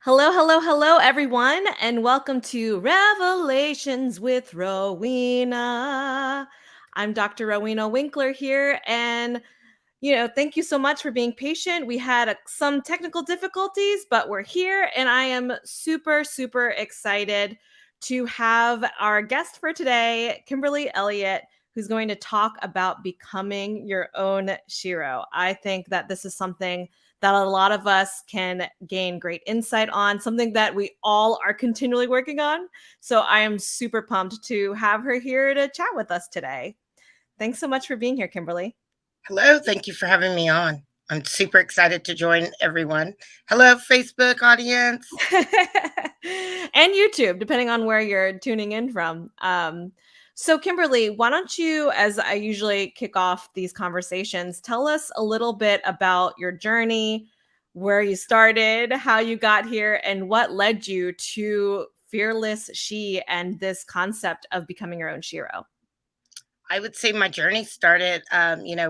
Hello, hello, hello, everyone, and welcome to Revelations with Rowena. I'm Dr. Rowena Winkler here, and thank you so much for being patient. We had some technical difficulties, but we're here, and I am super, super excited to have our guest for today, Kimberly Elliott, who's going to talk about becoming your own Shero. I think that this is something that a lot of us can gain great insight on, something that we all are continually working on. So I am super pumped to have her here to chat with us today. Thanks so much for being here, Kimberly. Hello, thank you for having me on. I'm super excited to join everyone. Hello, Facebook audience. And YouTube, depending on where you're tuning in from. So, Kimberly, why don't you, as I usually kick off these conversations, tell us a little bit about your journey, where you started, how you got here, and what led you to Fearless She and this concept of becoming your own Shero. I would say my journey started,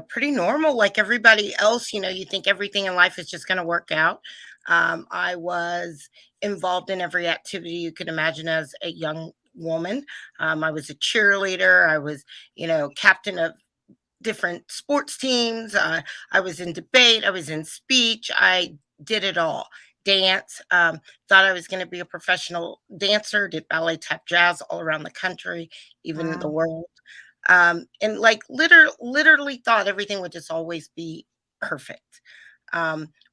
pretty normal, like everybody else. You think everything in life is just going to work out. I was involved in every activity you could imagine as a young woman. I was a cheerleader. I was, captain of different sports teams. I was in debate. I was in speech. I did it all. Dance. Thought I was going to be a professional dancer. Did ballet, tap, jazz all around the country, even the Wow. world. And like literally thought everything would just always be perfect.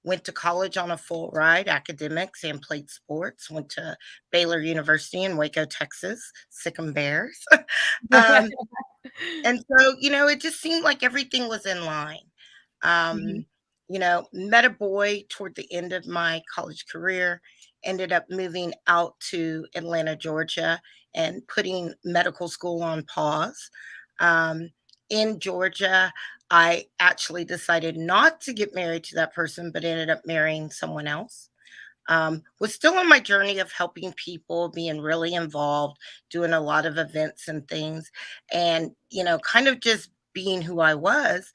Went to college on a full ride, academics, and played sports. Went to Baylor University in Waco, Texas. Sick 'em Bears. um, and so, it just seemed like everything was in line. Mhm. Um, met a boy toward the end of my college career, ended up moving out to Atlanta, Georgia, and putting medical school on pause. Um, in Georgia, I actually decided not to get married to that person, but ended up marrying someone else. Was still on my journey of helping people, being really involved, doing a lot of events and things, and, kind of just being who I was.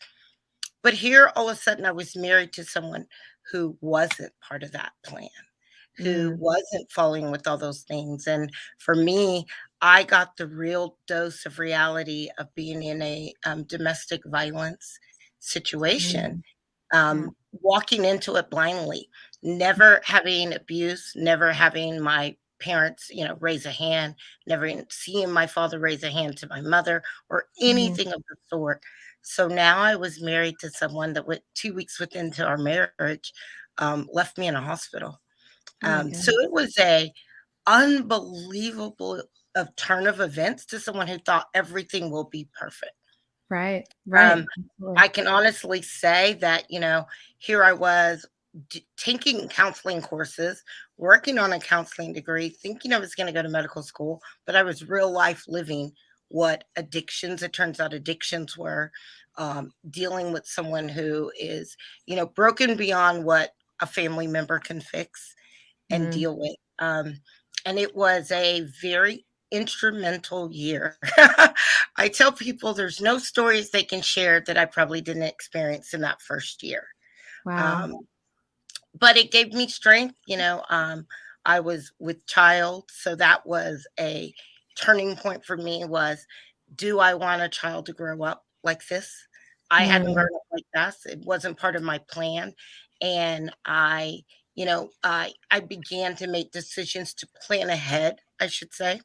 But here, all of a sudden, I was married to someone who wasn't part of that plan, who Mm, wasn't following with all those things. And for me, I got the real dose of reality of being in a domestic violence situation, mm, yeah. walking into it blindly, never having abuse, never having my parents, raise a hand, never even seeing my father raise a hand to my mother or Mhm. anything of the sort. So now I was married to someone that went 2 weeks into our marriage, left me in a hospital. Oh my So goodness. it was a unbelievable of turn of events to someone who thought everything will be perfect. Right, right. Um, Absolutely. I can honestly say that, here I was taking counseling courses, working on a counseling degree, thinking I was going to go to medical school, but I was real life living what addictions, it turns out addictions were, dealing with someone who is, broken beyond what a family member can fix and Mm. deal with. And it was a very instrumental year. I tell people there's no stories they can share that I probably didn't experience in that first year. Wow. Um, but it gave me strength. I was with child, so that was a turning point for me. Was, do I want a child to grow up like this? I hadn't grown Mm, up like this. It wasn't part of my plan, and I began to make decisions to plan ahead, I should say,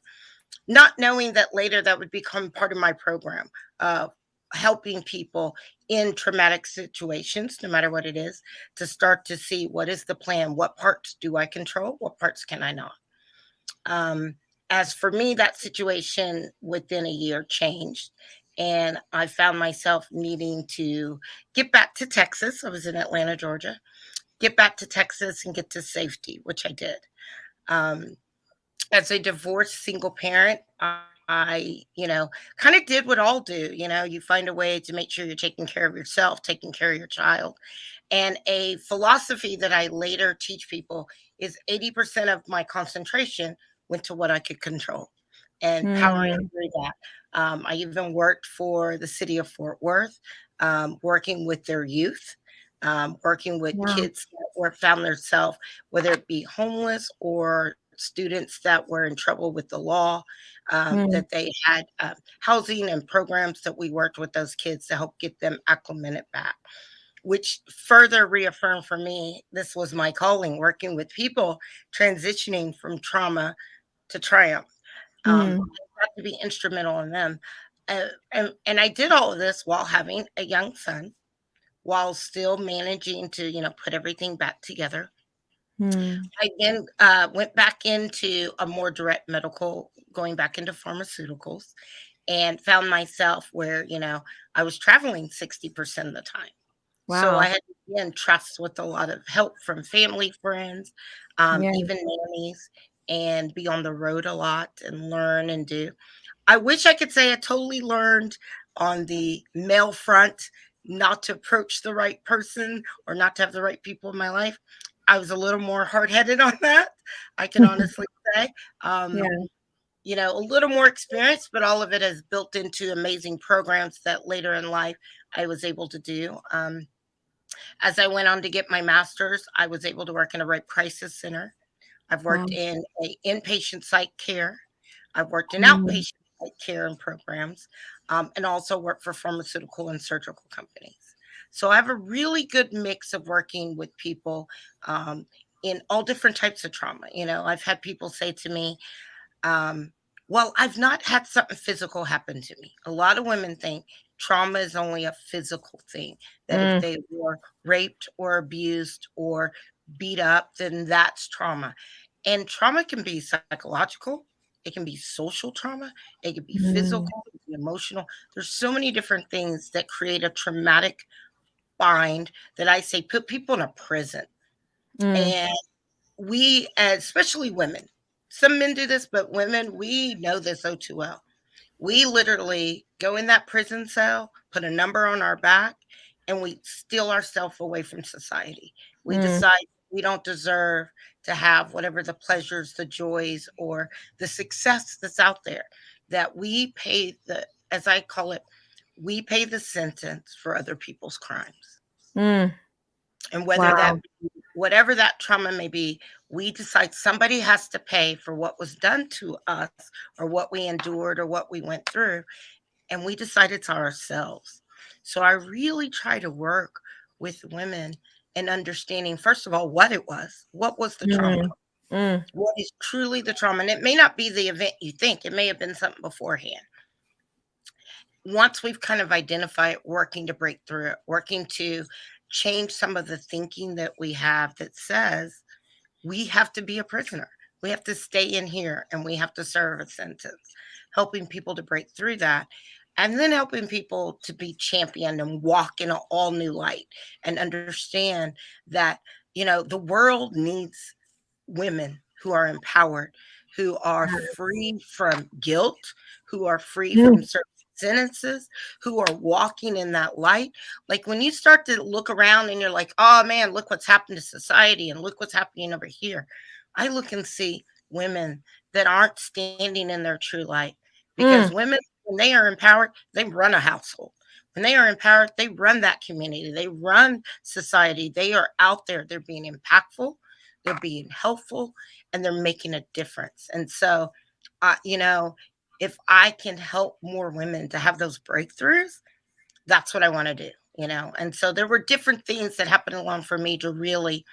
not knowing that later that would become part of my program, uh, helping people in traumatic situations, no matter what it is, to start to see what is the plan, what parts do I control, what parts can I not. Um, as for me, that situation within a year changed. And I found myself needing to get back to Texas. I was in Atlanta, Georgia, get back to Texas and get to safety, which I did. Um, as a divorced single parent, I, kind of did what all do. You find a way to make sure you're taking care of yourself, taking care of your child. And a philosophy that I later teach people is 80% of my concentration went to what I could control and powering mm, through that. I even worked for the city of Fort Worth, working with their youth. working with Wow. kids that were found themselves, whether it be homeless or students that were in trouble with the law, that Mm, they had housing and programs that we worked with those kids to help get them acclimated back, which further reaffirmed for me this was my calling, working with people transitioning from trauma to triumph. mm, I had to be instrumental in them. And I did all of this while having a young son, while still managing to, put everything back together. mm, I then went back into a more direct medical, going back into pharmaceuticals, and found myself where, I was traveling 60% of the time. So I wow. had to be in trust with a lot of help from family, friends, Yeah. even nannies, and be on the road a lot and learn and do. I wish I could say I totally learned on the male front not to approach the right person or not to have the right people in my life. I was a little more hard headed on that. I can honestly say. Um, Yeah. a little more experience, but all of it has built into amazing programs that later in life I was able to do. As I went on to get my master's, I was able to work in a rape crisis center. I've Wow. worked in a inpatient psych care. I've worked in Mm, outpatient psych care and programs, and also worked for pharmaceutical and surgical companies. So I have a really good mix of working with people um, in all different types of trauma. I've had people say to me, um, well, I've not had something physical happen to me. A lot of women think trauma is only a physical thing, that if mm, they were raped or abused or beat up, then that's trauma. And trauma can be psychological, it can be social trauma, it can be mm, physical, it can be emotional. There's so many different things that create a traumatic bind that I say put people in a prison. mm, And we, especially women, some men do this, but women, we know this oh too well. We literally go in that prison cell, put a number on our back, and we steal ourselves away from society. We mm, decide we don't deserve to have whatever the pleasures, the joys, or the success that's out there. That we pay as I call it, we pay the sentence for other people's crimes. mm. And whether that Wow. be whatever that trauma may be, we decide somebody has to pay for what was done to us or what we endured or what we went through. And we decide it's ourselves. So I really try to work with women in understanding, first of all, what it was. What was the trauma? Mm, mm, What is truly the trauma? And it may not be the event you think, it may have been something beforehand. Once we've kind of identified working to break through it, working to change some of the thinking that we have that says we have to be a prisoner. We have to stay in here and we have to serve a sentence, helping people to break through that. And then helping people to be championed and walk in an all new light and understand that, the world needs women who are empowered, who are free from guilt, who are free from mm, certain sentences, who are walking in that light. Like when you start to look around and you're like, oh man, look what's happened to society and look what's happening over here. I look and see women that aren't standing in their true light because mm, women, when they are empowered, they run a household. When they are empowered, they run that community, they run society, they are out there, they're being impactful, they're being helpful, and they're making a difference. And so, if I can help more women to have those breakthroughs, that's what I want to do. And so there were different things that happened along for me to really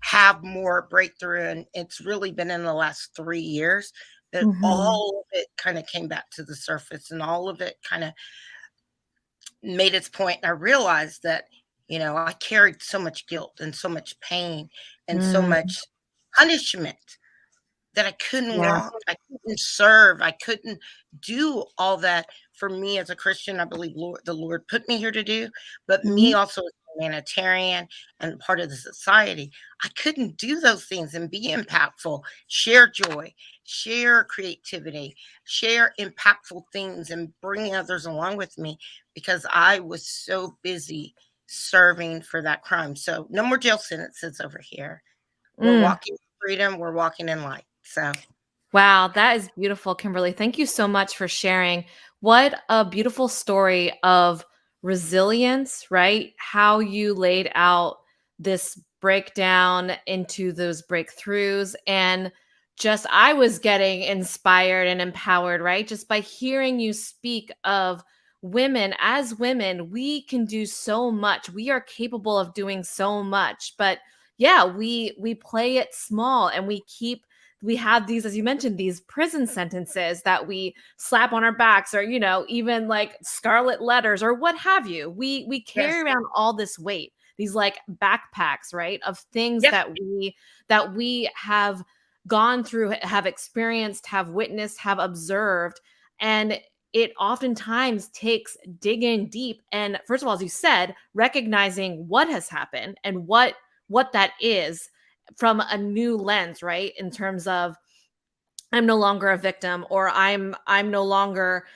have more breakthrough. And it's really been in the last 3 years that mhm, all of it kind of came back to the surface and all of it kind of made its point. And I realized that, I carried so much guilt and so much pain and so mm. much punishment that I couldn't Yeah. walk, I couldn't serve, I couldn't do all that for me as a Christian. I believe the Lord put me here to do, but me Mhm, also as a humanitarian and part of the society, I couldn't do those things and be impactful, share joy, share creativity, share impactful things, and bring others along with me because I was so busy serving for that crime. So no more jail sentences over here. We're mm. walking in freedom, we're walking in light. So, Wow, that is beautiful, Kimberly. Thank you so much for sharing. What a beautiful story of resilience, right? How you laid out this breakdown into those breakthroughs. And just, I was getting inspired and empowered, right? Just by hearing you speak of women. As women, we can do so much. We are capable of doing so much. But yeah, we play it small, and we have these, as you mentioned, these prison sentences that we slap on our backs, or even like scarlet letters or what have you. We carry Yes. around all this weight, these like backpacks, right, of things Yep. that we have gone through, have experienced, have witnessed, have observed. And it oftentimes takes digging deep, and first of all, as you said, recognizing what has happened and what that is from a new lens, right? In terms of, I'm no longer a victim, or I'm no longer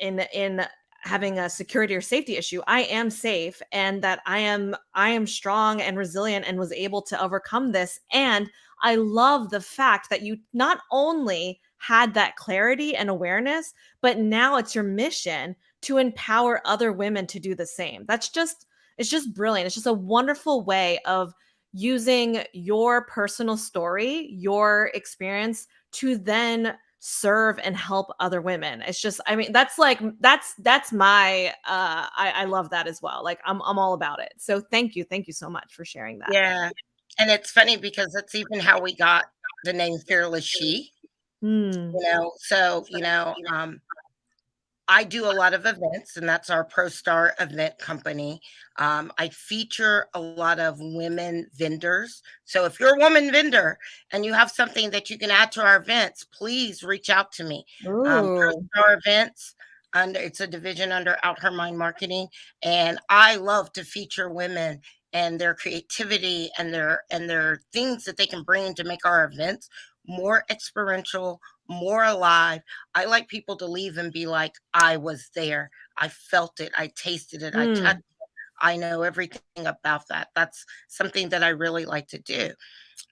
in having a security or safety issue. I am safe, and that I am strong and resilient and was able to overcome this. And I love the fact that you not only had that clarity and awareness, but now it's your mission to empower other women to do the same. It's just brilliant. It's just a wonderful way of using your personal story, your experience, to then serve and help other women. It's just, I mean, that's my I love that as well. Like, I'm all about it. So thank you so much for sharing that. Yeah. And it's funny because that's even how we got the name Fearless She, Mm, I do a lot of events, and that's our ProStar event company. I feature a lot of women vendors. So if you're a woman vendor and you have something that you can add to our events, please reach out to me. ooh. ProStar Events, under it's a division under Out Her Mind Marketing, and I love to feature women and their creativity and their things that they can bring to make our events more experiential, more alive. I like people to leave and be like, I was there. I felt it. I tasted it. I touched Mm, it. I know everything about that. That's something that I really like to do.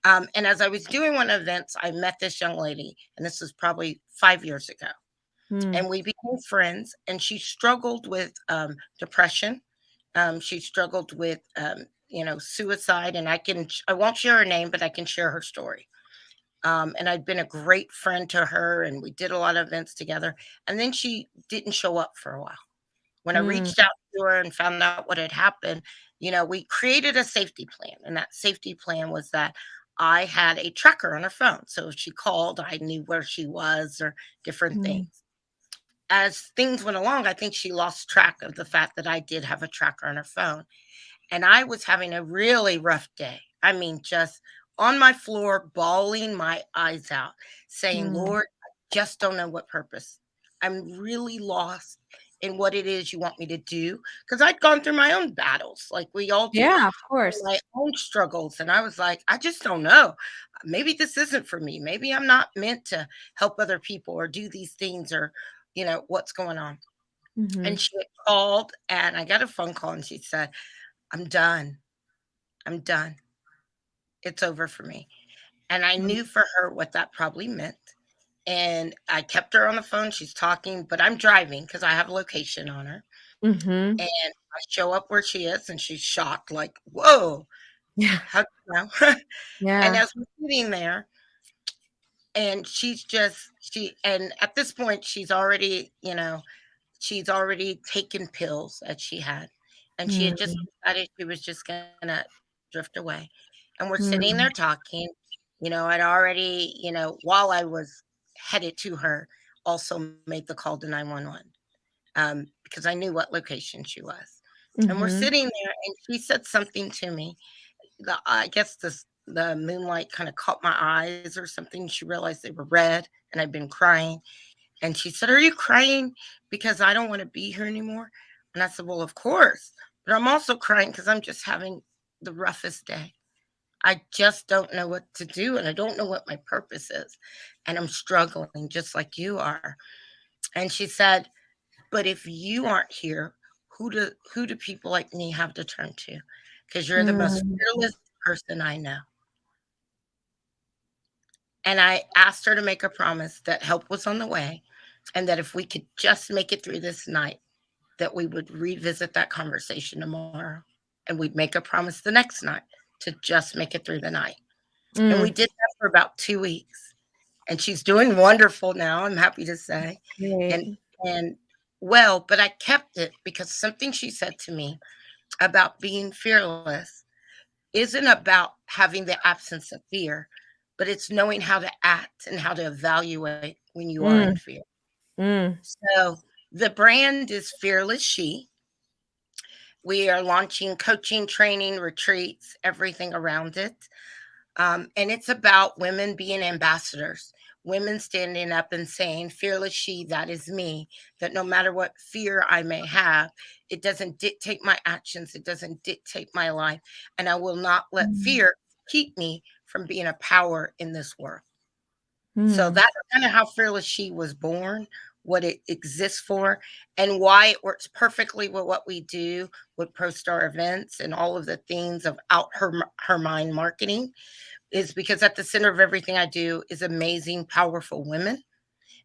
And as I was doing one of the events, I met this young lady, and this was probably 5 years ago. mm, And we became friends, and she struggled with depression. She struggled with, suicide. And I won't share her name, but I can share her story. And I'd been a great friend to her, and we did a lot of events together. And then she didn't show up for a while. When I mm, reached out to her and found out what had happened, we created a safety plan. And that safety plan was that I had a tracker on her phone. So if she called, I knew where she was or different mm, things. As things went along, I think she lost track of the fact that I did have a tracker on her phone. And I was having a really rough day. I mean, just on my floor, bawling my eyes out, saying, mm. Lord, I just don't know what purpose. I'm really lost in what it is you want me to do. Because I'd gone through my own battles, like we all do, Yeah, of course. my own struggles. And I was like, I just don't know. Maybe this isn't for me. Maybe I'm not meant to help other people or do these things, or, what's going on. And Mhm, she had called, and I got a phone call, and she said, I'm done. I'm done. It's over for me. And I mm, knew for her what that probably meant. And I kept her on the phone. She's talking, but I'm driving because I have a location on her. mhm. And I show up where she is, and she's shocked, like, whoa, Yeah, how, and yeah. as we're sitting there, and and at this point, she's already taken pills that she had. And she had just Mm, decided she was just gonna drift away. And we're sitting mm, there talking. I'd already, while I was headed to her, also made the call to 911, because I knew what location she was. And we're mhm, sitting there, and she said something to me. I guess the moonlight kind of caught my eyes or something. She realized they were red, and I'd been crying. And she said, "Are you crying because I don't want to be here anymore?" And I said, "Well, of course. But I'm also crying because I'm just having the roughest day. I just don't know what to do, and I don't know what my purpose is. And I'm struggling just like you are." And she said, "But if you aren't here, who do people like me have to turn to? Because you're the most mm, fearless person I know." And I asked her to make a promise that help was on the way, and that if we could just make it through this night, that we would revisit that conversation tomorrow, and we'd make a promise the next night to just make it through the night. And we Mm, did that for about 2 weeks, and she's doing wonderful now, I'm happy to say, and great. and well, but I kept it because something she said to me about being fearless isn't about having the absence of fear, but it's knowing how to act and how to evaluate when you are in Mm, fear. mm. So the brand is Fearless She. We are launching coaching, training, retreats, everything around it. And it's about women being ambassadors, women standing up and saying, Fearless She, that is me, that no matter what fear I may have, it doesn't dictate my actions, it doesn't dictate my life. And I will not let Mm, fear keep me from being a power in this world. So mm. that's kind of how Fearless She was born, what it exists for, and why it works perfectly with what we do with ProStar events and all of the things of out her mind marketing is because at the center of everything I do is amazing, powerful women.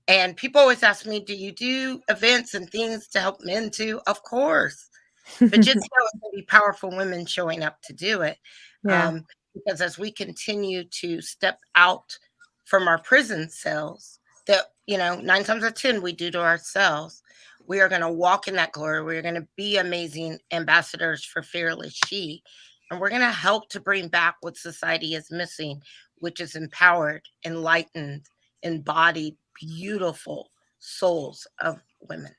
And people always ask me, do you do events and things to help men too? Of course. But just know it's going to be powerful women showing up to do it. Yeah. Um, because as we continue to step out from our prison cells, that, 9 times out of 10 we do to ourselves, we are going to walk in that glory. We're going to be amazing ambassadors for Fearless She. And we're going to help to bring back what society is missing, which is empowered, enlightened, embodied, beautiful souls of women.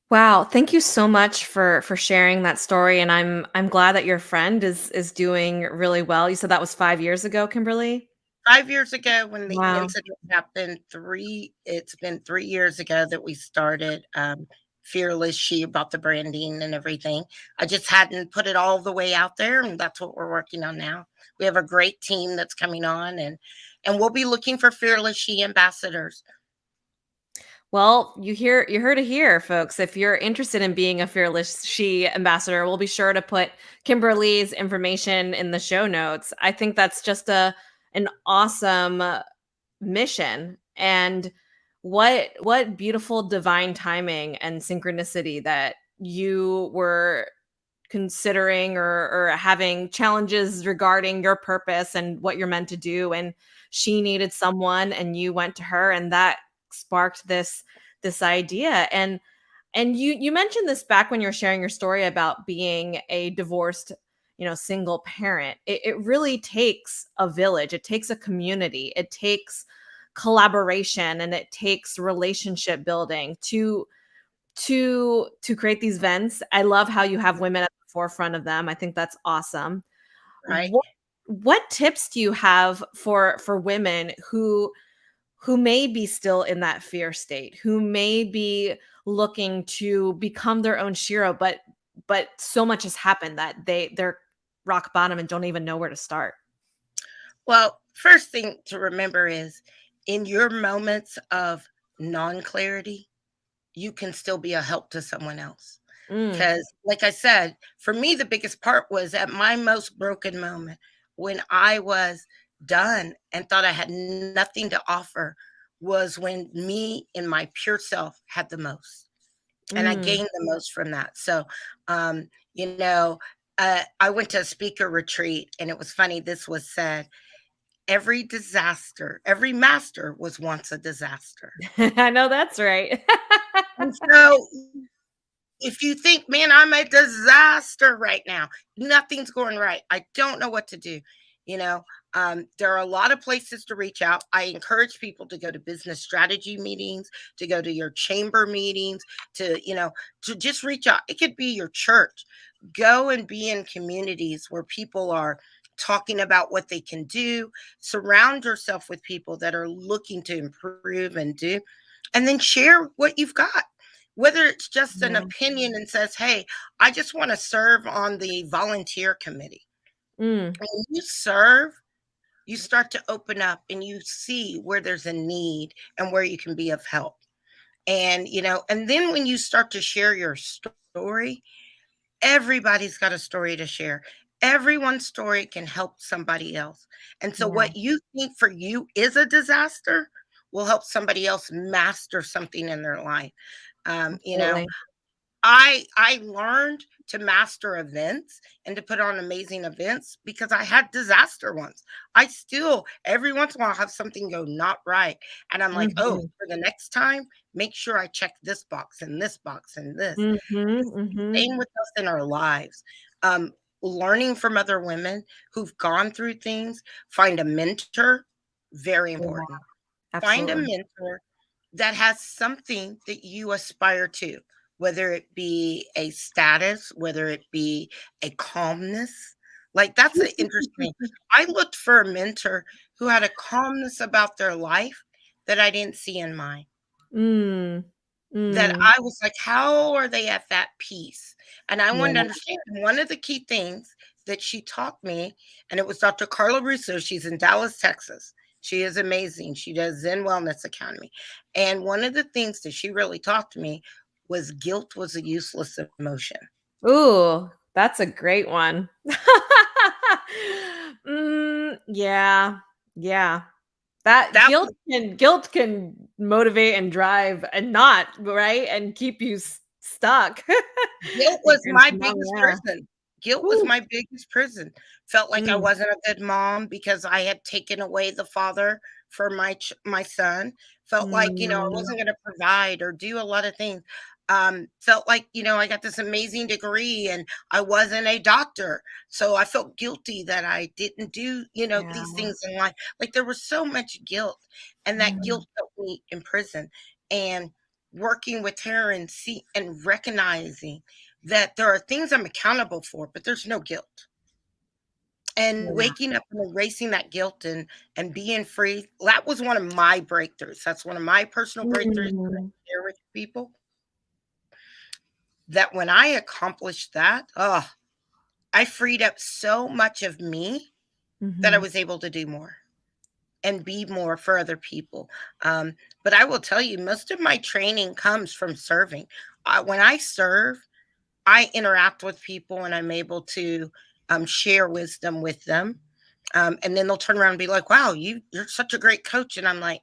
Wow, thank you so much for sharing that story, and I'm glad that your friend is doing really well. You said that was 5 years ago, Kimberly? 5 years ago when the Wow. incident happened, it's been 3 years ago that we started, Fearless She about the branding and everything. I just hadn't put it all the way out there, and that's what we're working on now. We have a great team that's coming on, and we'll be looking for Fearless She ambassadors. Well, you heard it here, folks. If you're interested in being a Fearless She ambassador, we'll be sure to put Kimberly's information in the show notes. I think that's just a an awesome mission, and what beautiful divine timing and synchronicity that you were considering or having challenges regarding your purpose and what you're meant to do, and she needed someone and you went to her, and that sparked this idea. And you mentioned this back when you were sharing your story about being a divorced, single parent. It really takes a village, it takes a community, it takes collaboration, and it takes relationship building to create these vents. I love how you have women at the forefront of them. I think that's awesome. Right? What tips do you have for women who may be still in that fear state, who may be looking to become their own Shero, but so much has happened that they're rock bottom and don't even know where to start? Well, first thing to remember is in your moments of non-clarity, you can still be a help to someone else. Mm, Because, like I said, for me, the biggest part was at my most broken moment when I was done and thought I had nothing to offer, was when me in my pure self had the most. And I mm. gained the most from that. So, um, you know, I went to a speaker retreat and it was funny. This was said every master was once a disaster. I know that's right. And so if you think, man, I'm a disaster right now, nothing's going right. I don't know what to do. You know, there are a lot of places to reach out. I encourage people to go to business strategy meetings, to go to your chamber meetings, to just reach out. It could be your church. Go and be in communities where people are talking about what they can do. Surround yourself with people that are looking to improve and do, and then share what you've got, whether it's just an Yeah. opinion and says, hey, I just want to serve on the volunteer committee. Mm, When you serve, you start to open up and you see where there's a need and where you can be of help. And then when you start to share your story, everybody's got a story to share. Everyone's story can help somebody else. And so, yeah. what you think for you is a disaster will help somebody else master something in their life. You know, Absolutely. I learned to master events and to put on amazing events because I had disaster ones. I still every once in a while have something go not right, and I'm like, oh, Mhm. for the next time, make sure I check this box and this box and this. Mhm, mhm. Same with us in our lives. Um, Learning from other women who've gone through things, find a mentor, very Yeah, important. Find a absolutely. mentor that has something that you aspire to, whether it be a status, whether it be a calmness. Like that's an interesting. I looked for a mentor who had a calmness about their life that I didn't see in mine. Mm. That Mm. I was like, how are they at that peace? And I wanted to Yeah. understand. And one of the key things that she taught me, and it was Dr. Carla Russo. She's in Dallas, Texas. She is amazing. She does Zen Wellness Academy. And one of the things that she really taught to me was guilt was a useless emotion. Ooh, that's a great one. Yeah. Yeah. That That was guilt can motivate and drive and not, right? And keep you stuck. Guilt And was my numb, biggest yeah. prison. Guilt was Ooh. my biggest prison. Felt like I Mm. wasn't a good mom because I had taken away the father for my son. Felt like, I Mm. wasn't gonna provide or do a lot of things. Felt like, I got this amazing degree and I wasn't a doctor. So I felt guilty that I didn't do, Yeah. these things in life. Like there was so much guilt, and that Mm. guilt felt me in prison. And working with her and recognizing that there are things I'm accountable for, but there's no guilt. And Yeah. waking up and erasing that guilt and being free, that was one of my breakthroughs. That's one of my personal breakthroughs that I Mm. share with people. That when I accomplished that, oh, I freed up so much of me that I Mhm. was able to do more and be more for other people. Um, but I will tell you, most of my training comes from serving. When I serve, I interact with people and I'm able to share wisdom with them. And then they'll turn around and be like, wow, you're such a great coach. And I'm like,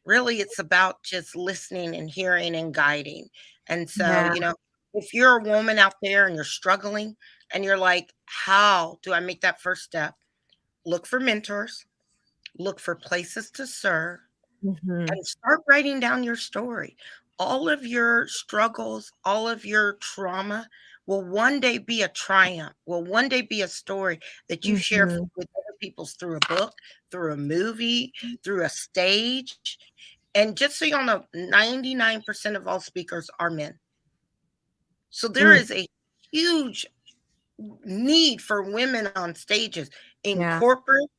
really, it's about just listening and hearing and guiding. And so, Yeah. if you're a woman out there and you're struggling and you're like, how do I make that first step? Look for mentors, look for places to serve, Mhm. and start writing down your story. All of your struggles, all of your trauma will one day be a triumph, will one day be a story that you share Mhm. with other people through a book, through a movie, through a stage. And just so y'all know, 99% of all speakers are men. So there Mm. is a huge need for women on stages in Yeah. corporate,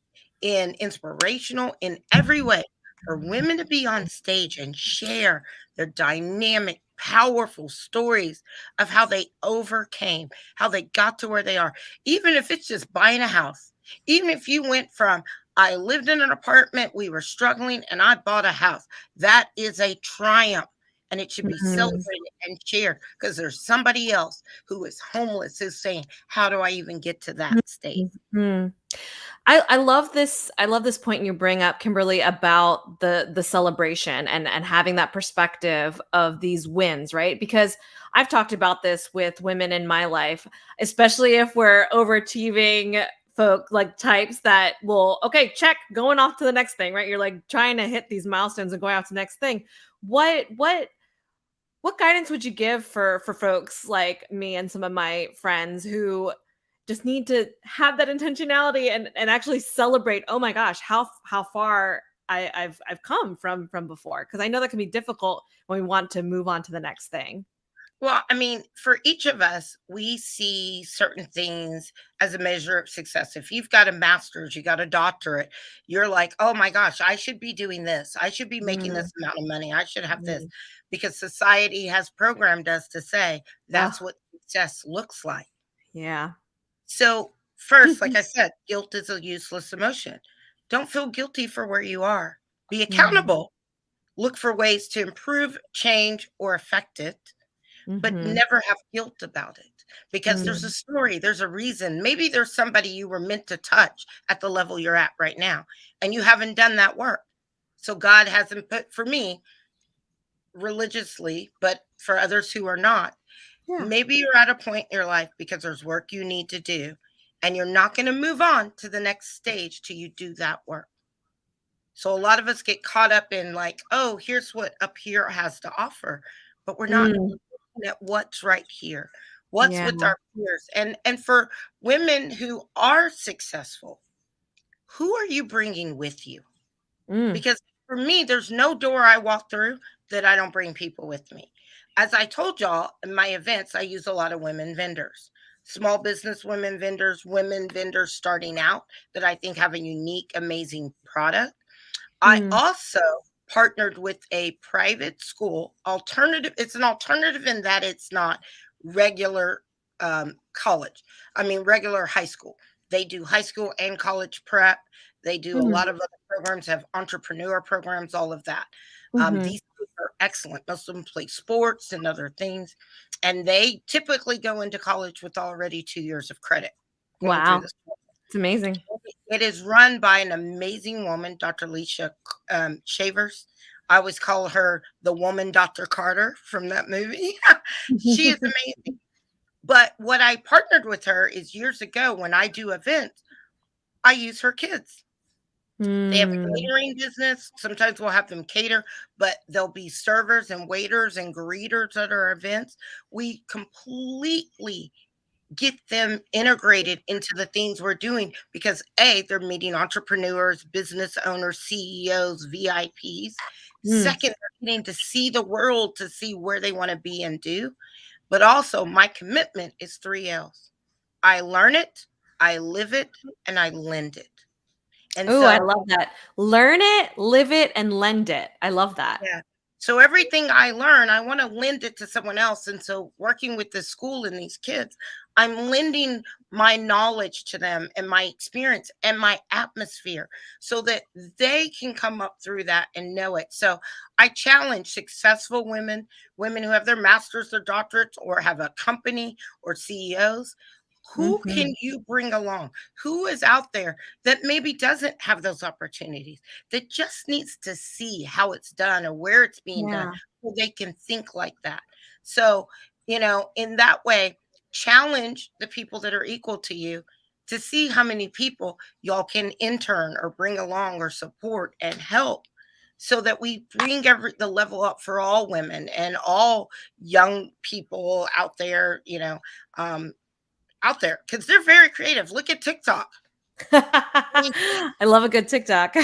in inspirational, in every way, for women to be on stage and share their dynamic, powerful stories of how they overcame, how they got to where they are, even if it's just buying a house, even if you went from, I lived in an apartment, we were struggling, and I bought a house. That is a triumph. And it should be Mhm. celebrated and shared because there's somebody else who is homeless who's saying, how do I even get to that state? Mhm. I love this point you bring up, Kimberly, about the celebration and having that perspective of these wins, right? Because I've talked about this with women in my life, especially if we're overachieving folk like types that will, okay, check, going off to the next thing, right? You're like trying to hit these milestones and going off to the next thing. What guidance would you give for folks like me and some of my friends who just need to have that intentionality and actually celebrate, oh my gosh, how far I've come from before? Because I know that can be difficult when we want to move on to the next thing. Well, I mean, for each of us, we see certain things as a measure of success. If you've got a master's, you got a doctorate, you're like, oh my gosh, I should be doing this. I should be making Mm, this amount of money. I should have this mm. because society has programmed us to say Oh, that's what success looks like. yeah. So, first, like I said, guilt is a useless emotion. Don't feel guilty for where you are, be Mhm, accountable, look for ways to improve, change, or affect it, but mhm, never have guilt about it because there's a mm, story, there's a reason. Maybe there's somebody you were meant to touch at the level you're at right now, and you haven't done that work. So God hasn't put, for me, religiously, but for others who are not, Yeah. maybe you're at a point in your life because there's work you need to do, and you're not going to move on to the next stage till you do that work. So a lot of us get caught up in like, oh, here's what up here has to offer, but we're not Mm, looking at what's right here, what's yeah. with our peers. And for women who are successful, who are you bringing with you? Mm, Because for me, there's no door I walk through that I don't bring people with me. As I told y'all in my events, I use a lot of women vendors, small business women vendors starting out that I think have a unique, amazing product. I mm, also partnered with a private school alternative. It's an alternative in that it's not regular college. I mean, regular high school. They do high school and college prep. They do a mm, lot of other programs, have entrepreneur programs, all of that. mhm. These schools are excellent. Most of them play sports and other things. And they typically go into college with already 2 years of credit going through Wow. this. It's amazing. It is run by an amazing woman, Dr. Leisha Shavers. I always call her the woman Dr. Carter from that movie. She is amazing. But what I partnered with her is years ago when I do events, I use her kids. They have a Mm, catering business. Sometimes we'll have them cater, but they'll be servers and waiters and greeters at our events. We completely get them integrated into the things we're doing because A, they're meeting entrepreneurs, business owners, CEOs, VIPs. mm, Second, they're getting to see the world, to see where they want to be and do. But also, my commitment is 3 L's. I learn it, I live it, and I lend it. And ooh, I so love that. Learn it, live it, and lend it. I love that. yeah. So everything I learn, I want to lend it to someone else. And so working with this school and these kids, I'm lending my knowledge to them and my experience and my atmosphere so that they can come up through that and know it. So I challenge successful women, women who have their masters, their doctorates, or have a company or CEOs. Who can Mhm. you bring along? Who is out there that maybe doesn't have those opportunities? That just needs to see how it's done or where it's being done Yeah. so they can think like that. So, in that way, challenge the people that are equal to you to see how many people y'all can intern or bring along or support and help so that we bring the level up for all women and all young people out there, um, out there because they're very creative. Look at TikTok. I love a good TikTok.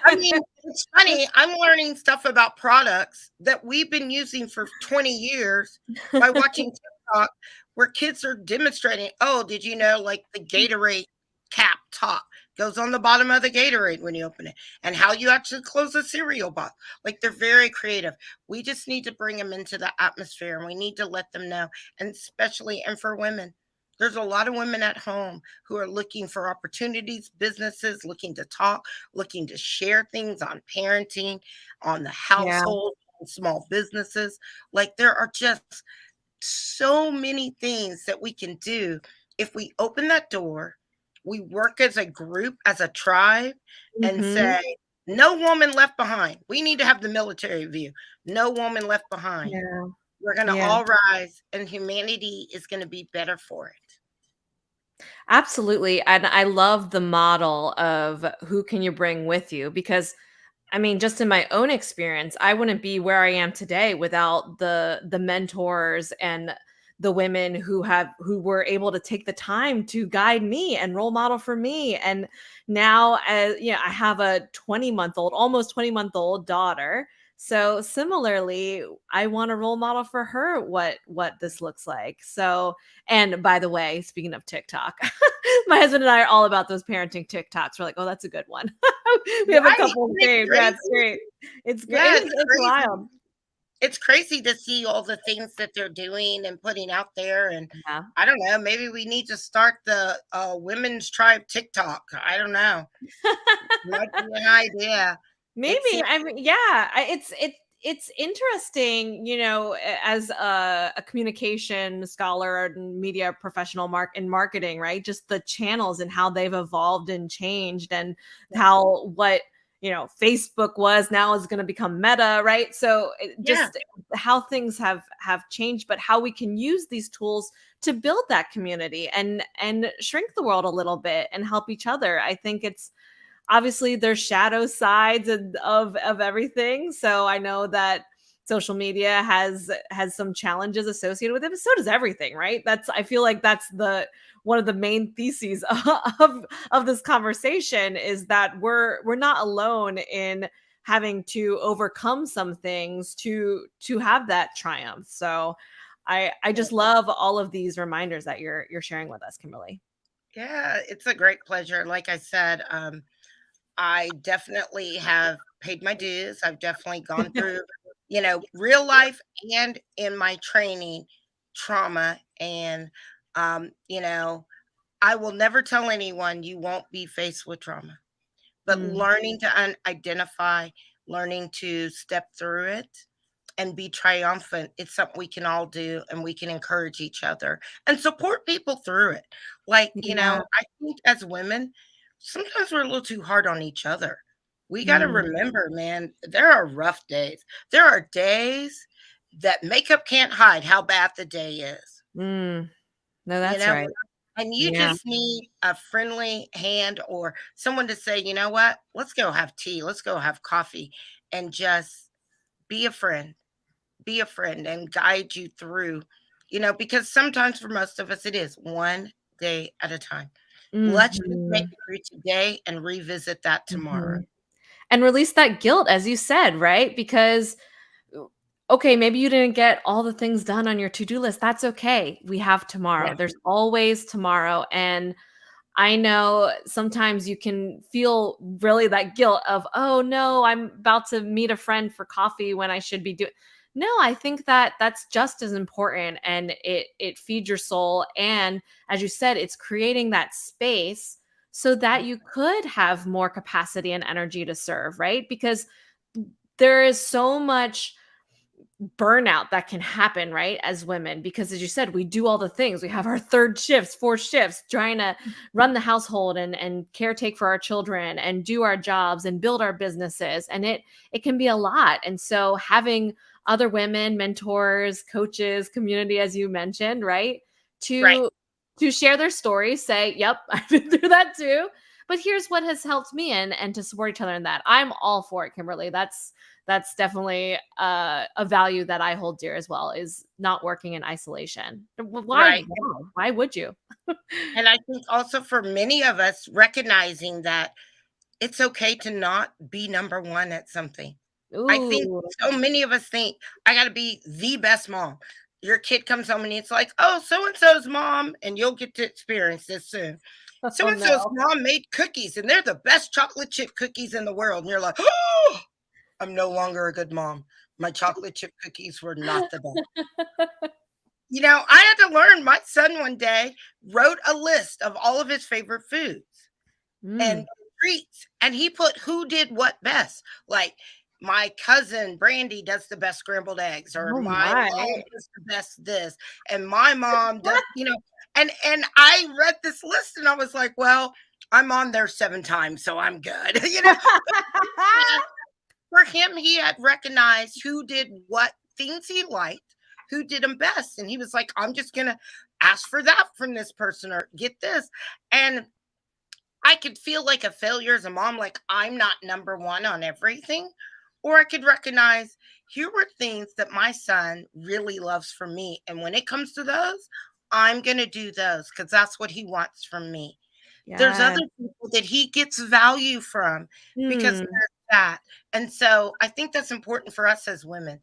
I mean, it's funny. I'm learning stuff about products that we've been using for 20 years by watching TikTok where kids are demonstrating. Oh, did you know like the Gatorade cap top goes on the bottom of the Gatorade when you open it and how you actually close a cereal box? Like they're very creative. We just need to bring them into the atmosphere and we need to let them know. And especially, and for women, there's a lot of women at home who are looking for opportunities, businesses, looking to talk, looking to share things on parenting, on the Yeah. household, on small businesses. Like there are just so many things that we can do if we open that door, we work as a group, as a tribe, and Mhm. say, no woman left behind. We need to have the military view. No woman left behind. Yeah. We're going to Yeah. all rise, and humanity is going to be better for it. Absolutely, and I love the model of who can you bring with you because I mean, just in my own experience, I wouldn't be where I am today without the mentors and the women who were able to take the time to guide me and role model for me. And now, as I have a 20-month-old, almost 20-month-old daughter. So similarly, I want a role model for her what this looks like. So, and by the way, speaking of TikTok, my husband and I are all about those parenting TikToks. We're like, oh, that's a good one. We have a Right? couple Isn't it saved. Yeah, it's crazy? great. It's great. Yeah, it's It's crazy. wild. It's crazy to see all the things that they're doing and putting out there. And Yeah. I don't know, maybe we need to start the women's tribe TikTok. I don't know. Might be an idea. It Maybe. seems I mean, yeah, it's interesting, as a communication scholar and media professional in marketing, right? Just the channels and how they've evolved and changed and how what Facebook was, now is going to become Meta, right? So Yeah. just how things have changed, but how we can use these tools to build that community and shrink the world a little bit and help each other. I think it's obviously there's shadow sides of everything. So I know that social media has some challenges associated with it, but so does everything, right? I feel like that's the one of the main theses of this conversation, is that we're not alone in having to overcome some things to have that triumph. So I just love all of these reminders that you're sharing with us, Kimberly. Yeah, it's a great pleasure. Like I said, I definitely have paid my dues. I've definitely gone through, real life and in my training trauma. And, I will never tell anyone you won't be faced with trauma, but Mm, learning to identify, learning to step through it and be triumphant, it's something we can all do, and we can encourage each other and support people through it. Like, yeah. I think as women, sometimes we're a little too hard on each other. We got to Mm, remember, man, there are rough days. There are days that makeup can't hide how bad the day is, mm. No, you that's know? right. And you Yeah. just need a friendly hand or someone to say, you know what? Let's go have tea. Let's go have coffee and just be a friend, and guide you through, because sometimes for most of us, it is one day at a time. Let's just make Mhm, it through today and revisit that tomorrow. mhm. And release that guilt, as you said, right? Because, okay, maybe you didn't get all the things done on your to-do list. That's okay. We have Yeah. tomorrow. There's always tomorrow. And I know sometimes you can feel really that guilt of, oh no, I'm about to meet a friend for coffee when I should be doing. No, I think that that's just as important, and it feeds your soul. And as you said, it's creating that space so that you could have more capacity and energy to serve, right? Because there is so much burnout that can happen, right, as women, because as you said, we do all the things. We have our third shifts, fourth shifts, trying to run the household and caretake for our children and do our jobs and build our businesses, and it can be a lot. And so having other women, mentors, coaches, community, as you mentioned, right, Right. to share their stories, say, yep, I've been through that too, but here's what has helped me, and to support each other in that. I'm all for it, Kimberly. That's definitely a value that I hold dear as well, is not working in isolation. Right. Why would you? And I think also for many of us, recognizing that it's okay to not be number one at something. I think Ooh. so many of us think, I got to be the best mom. Your kid comes home and it's like, oh, so and so's mom, and you'll get to experience this soon. So Oh, and so's no. mom made cookies, and they're the best chocolate chip cookies in the world. And you're like, oh, I'm no longer a good mom. My chocolate chip cookies were not the best. I had to learn. My son one day wrote a list of all of his favorite foods and Mm. treats, and he put who did what best. Like, my cousin Brandy does the best scrambled eggs, or Oh, my my. mom does the best this, and my mom does, and I read this list and I was like, well, I'm on there 7 times, so I'm good. For him, he had recognized who did what things he liked, who did them best. And he was like, I'm just going to ask for that from this person or get this. And I could feel like a failure as a mom, like I'm not number one on everything. Or I could recognize here were things that my son really loves from me. And when it comes to those, I'm going to do those because that's what he wants from me. There's Yeah. other people that he gets value from because Hmm. there's that. And so I think that's important for us as women.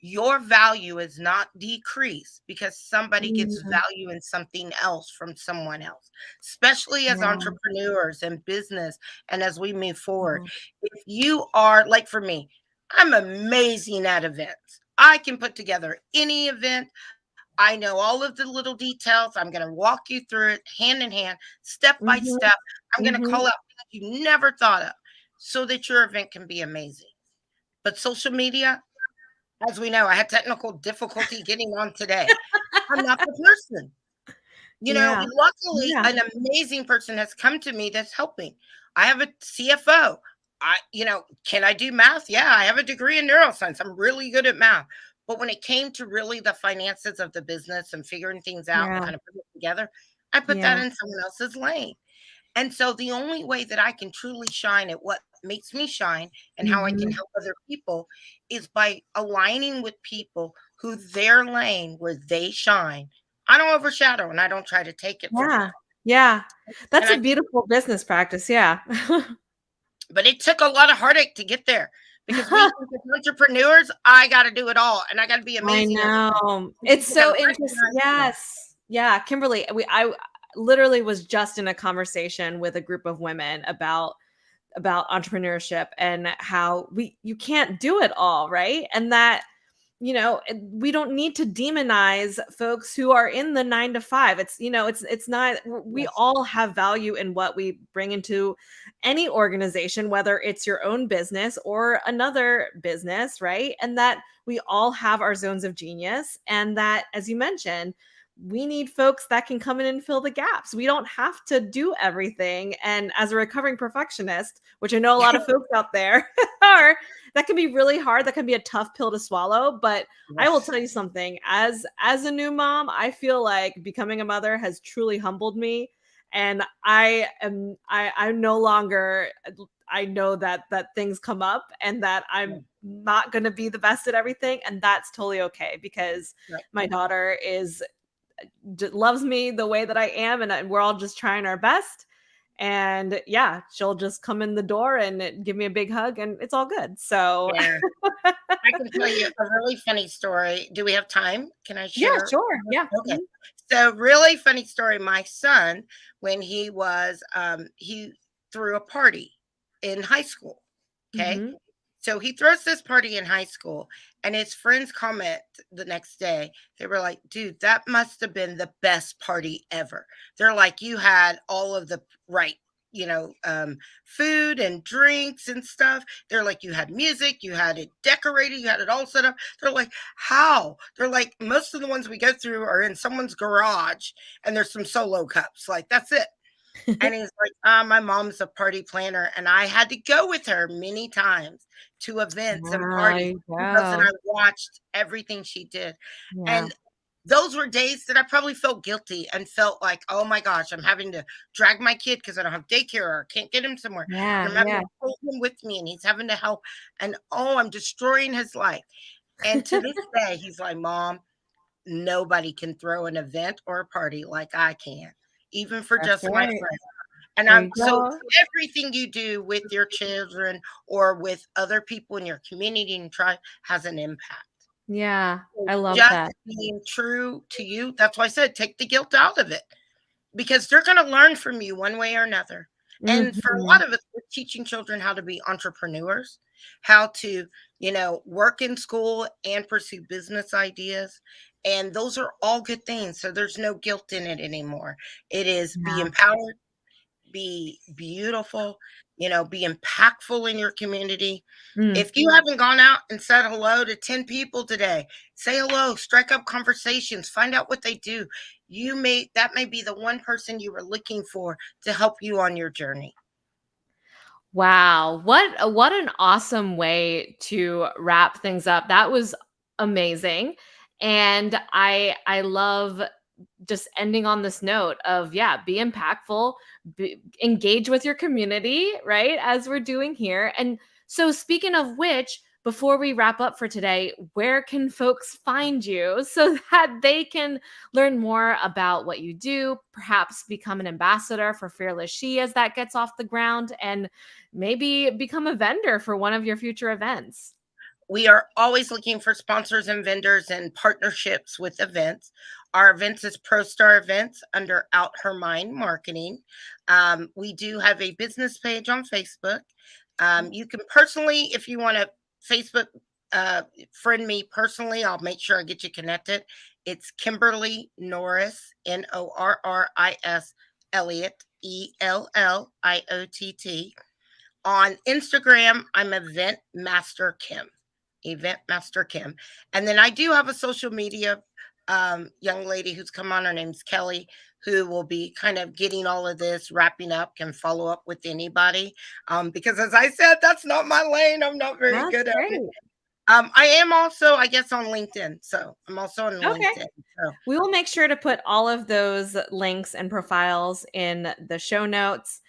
Your value is not decreased because somebody gets Mm. value in something else from someone else, especially as Yeah. entrepreneurs and business. And as we move forward, Mhm. if you are like, for me, I'm amazing at events. I can put together any event. I know all of the little details. I'm going to walk you through it hand in hand, step by Mhm. step. I'm going to Mhm. call out things you never thought of so that your event can be amazing. But social media, as we know, I had technical difficulty getting on today. I'm not the person. Yeah. Luckily, Yeah. an amazing person has come to me that's helping. I have a CFO. can I do math? Yeah, I have a degree in neuroscience. I'm really good at math. But when it came to really the finances of the business and figuring things out and Yeah. kind of putting it together, I put that Yeah. in someone else's lane. And so the only way that I can truly shine at what makes me shine and how I can Mhm. help other people is by aligning with people who their lane where they shine. I don't overshadow and I don't try to take it from Yeah. them. Yeah. That's And a I think, beautiful business practice, yeah. but it took a lot of heartache to get there because we think as entrepreneurs, I got to do it all and I got to be I amazing at it. know. And It's people got so to interesting. recognize me. Yes. Yeah, Kimberly, I literally was just in a conversation with a group of women about entrepreneurship and how you can't do it all, right? And that we don't need to demonize folks who are in the 9 to 5. It's not, we Yes, all have value in what we bring into any organization, whether it's your own business or another business, right? And that we all have our zones of genius, and that, as you mentioned, we need folks that can come in and fill the gaps. We don't have to do everything. And as a recovering perfectionist, which I know a lot of folks out there are, that can be really hard. That can be a tough pill to swallow. But I will yes, tell you something. As a new mom, I feel like becoming a mother has truly humbled me. And I'm no longer, I know that things come up and that yeah, I'm not going to be the best at everything, and that's totally okay because right. my daughter loves me the way that I am, and we're all just trying our best. And yeah, she'll just come in the door and give me a big hug, and it's all good. So Yeah. I can tell you a really funny story. Do we have time? Can I yeah, share? sure. Yeah. Okay. So really funny story. My son, when he threw a party in high school. Okay. Hmm. So he throws this party in high school, and his friends comment the next day. They were like, dude, that must have been the best party ever. They're like, you had all of the right, you know, food and drinks and stuff. They're like, you had music, you had it decorated, you had it all set up. They're like, how? They're like, most of the ones we go through are in someone's garage and there's some solo cups. Like, that's it. And he's like, my mom's a party planner, and I had to go with her many times to events and parties. Wow. She goes and Wow. I watched everything she did. Yeah. And those were days that I probably felt guilty and felt like, oh my gosh, I'm having to drag my kid because I don't have daycare or can't get him somewhere. And Yeah. I'm having Yeah. to pull him with me and he's having to help. And oh, I'm destroying his life. And to this day, he's like, Mom, nobody can throw an event or a party like I can, even for That's just my right. friends. And There I'm you so go. everything you do with your children or with other people in your community and tribe has an impact. Yeah. So I love just that. being true to you, that's why I said take the guilt out of it because they're going to learn from you one way or another. And for a Hmm. lot of us, we're teaching children how to be entrepreneurs, how to, work in school and pursue business ideas. And those are all good things. So there's no guilt in it anymore. It is be Yeah. empowered, be beautiful, be impactful in your community. Mm. If you haven't gone out and said hello to 10 people today, say hello, strike up conversations, find out what they do. That may be the one person you were looking for to help you on your journey. Wow, what an awesome way to wrap things up. That was amazing. And I love just ending on this note of, yeah, be impactful, engage with your community, right? As we're doing here. And so, speaking of which, before we wrap up for today, where can folks find you so that they can learn more about what you do, perhaps become an ambassador for Fearless She as that gets off the ground, and maybe become a vendor for one of your future events? We are always looking for sponsors and vendors and partnerships with events. Our events is ProStar Events under Out Her Mind Marketing. We do have a business page on Facebook. You can personally, if you want to Facebook friend me personally, I'll make sure I get you connected. It's Kimberly Norris, Norris Elliott, Elliott. On Instagram, I'm Event Master Kim. Event Master Kim. And then I do have a social media young lady who's come on. Her name's Kelly. who will be kind of getting all of this wrapping up, can follow up with anybody. Because as I said, that's not my lane. I'm not very That's good at it. great. I am also, I guess, on LinkedIn. So I'm also on Okay. LinkedIn. So We will make sure to put all of those links and profiles in the show notes.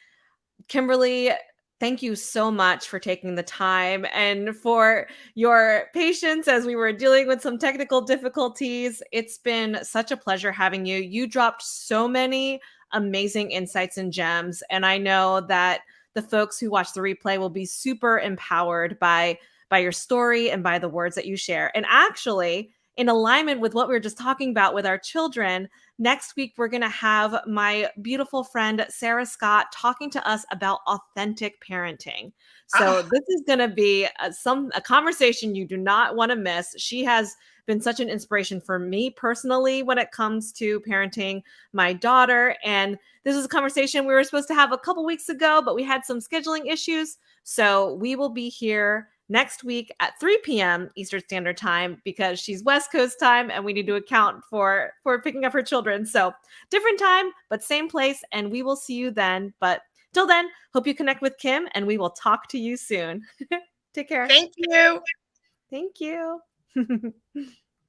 Kimberly, thank you so much for taking the time and for your patience as we were dealing with some technical difficulties. It's been such a pleasure having you. You dropped so many amazing insights and gems, and I know that the folks who watch the replay will be super empowered by your story and by the words that you share. And actually, in alignment with what we were just talking about with our children, next week, we're going to have my beautiful friend, Sarah Scott, talking to us about authentic parenting. So ah, this is going to be a conversation you do not want to miss. She has been such an inspiration for me personally when it comes to parenting my daughter. And this is a conversation we were supposed to have a couple weeks ago, but we had some scheduling issues. So we will be here next week at 3 p.m. Eastern Standard Time because she's West Coast time and we need to account for picking up her children. So different time, but same place. And we will see you then. But till then, hope you connect with Kim and we will talk to you soon. Take care. thank you. Thank you.